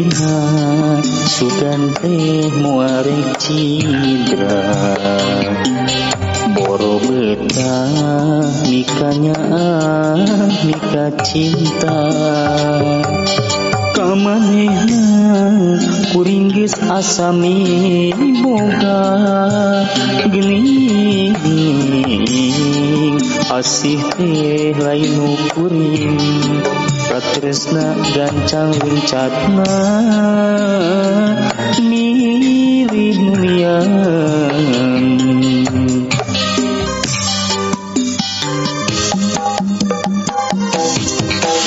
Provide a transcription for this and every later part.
lihat sugan teh muarek cidra boro betah mikanya mika cinta kamanehna kuring geus asami boga geuning asih teh lain nu kuring katresna gancang lencatna milih mulian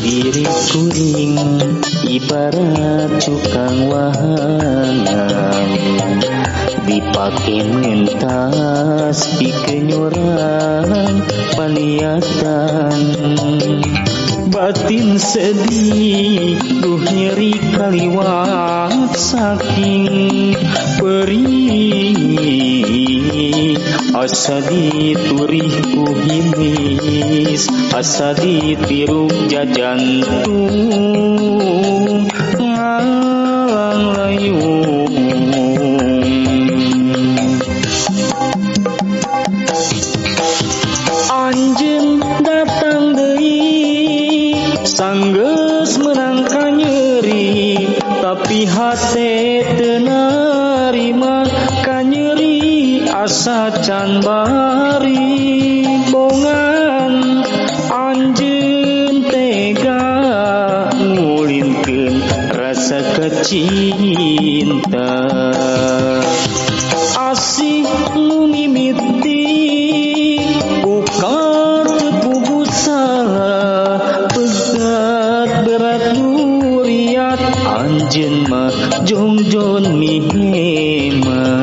diri kuring ibarat cukang wahangan dipake mentas pikenyuran paniatan batin sedih duh nyeri kaliwat saking perih asa diturih ku himis asa ditiruk jajantung ngalang layung anjeun datang deui sanggeus menang ka nyeri tapi hate teu narima ka nyeri asa can bari bongan anjeun tega ngulinkeun rasa kecinta asih nu mimiti bukan tepugu salah pegat berat nuriat anjeun mah jongjon miheman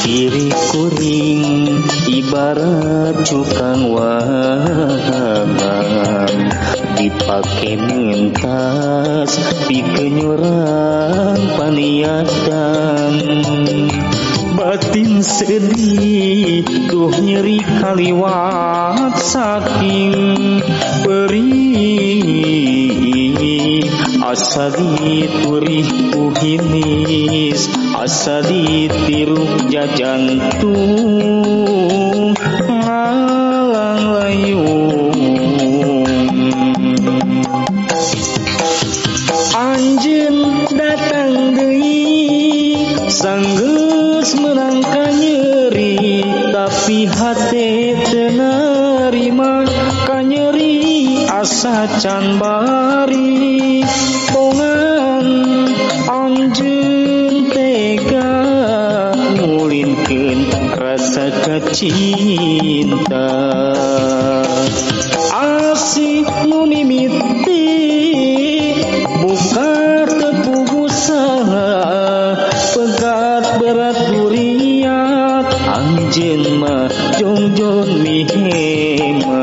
diri kuring ibarat cukang wahangan dipake mentas pikenyuran paniatan batin sedih duh nyeri kaliwat saking perih asa diturih ku himis asa ditiruk jajantung ngalang layung anjeun datang deui sanggeus menang ka nyeri tapi hate teu narima ka nyeri asa can bari bongan anjeun tega ngulinkeun rasa kecinta asih nu mimiti buka tepugu salah pegat berat duriat anjeun mah jongjon miheman